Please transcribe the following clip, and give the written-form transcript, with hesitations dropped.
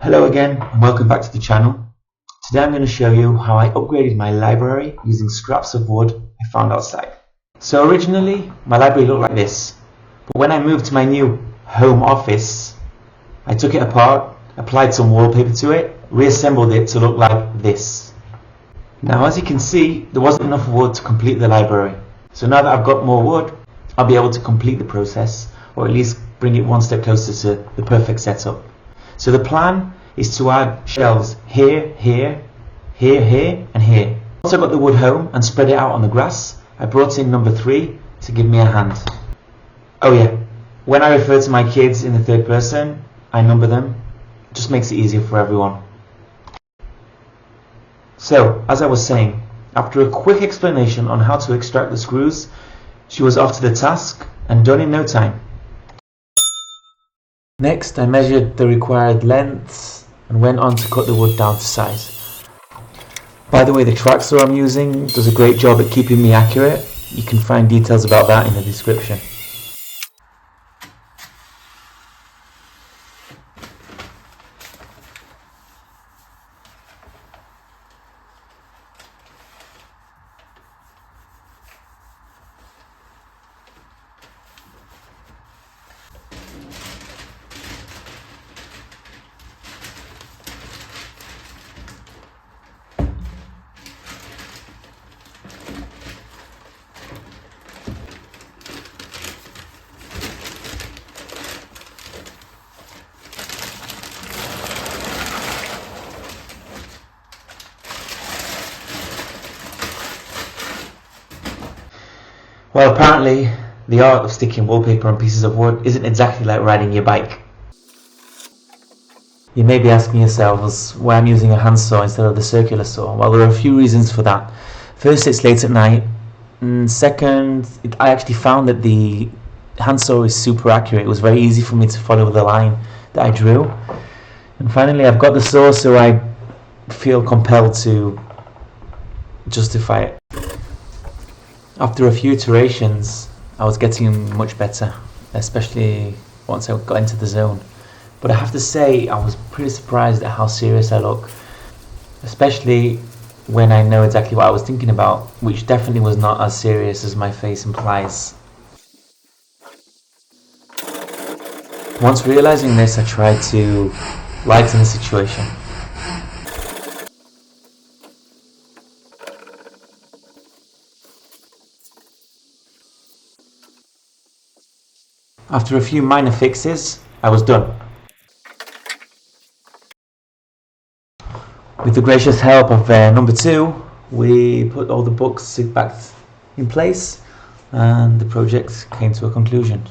Hello again and welcome back to the channel. Today I'm going to show you how I upgraded my library using scraps of wood I found outside. So originally my library looked like this, but when I moved to my new home office I took it apart, applied some wallpaper to it, reassembled it to look like this. Now as you can see there wasn't enough wood to complete the library, so now that I've got more wood I'll be able to complete the process, or at least bring it one step closer to the perfect setup. So the plan is to add shelves here, here, here, here and here. Once I got the wood home and spread it out on the grass, I brought in number 3 to give me a hand. Oh yeah, when I refer to my kids in the third person, I number them. It just makes it easier for everyone. So, as I was saying, after a quick explanation on how to extract the screws, she was off to the task and done in no time. Next I measured the required lengths and went on to cut the wood down to size. By the way, the track saw I'm using does a great job at keeping me accurate. You can find details about that in the description. Well, apparently the art of sticking wallpaper on pieces of wood isn't exactly like riding your bike. You may be asking yourselves why I'm using a handsaw instead of the circular saw. Well, there are a few reasons for that. First, it's late at night, and second, I actually found that the handsaw is super accurate. It was very easy for me to follow the line that I drew. And finally, I've got the saw, so I feel compelled to justify it. After a few iterations, I was getting much better, especially once I got into the zone. But I have to say, I was pretty surprised at how serious I look, especially when I know exactly what I was thinking about, which definitely was not as serious as my face implies. Once realizing this, I tried to lighten the situation. After a few minor fixes, I was done. With the gracious help of number 2, we put all the books back in place and the project came to a conclusion.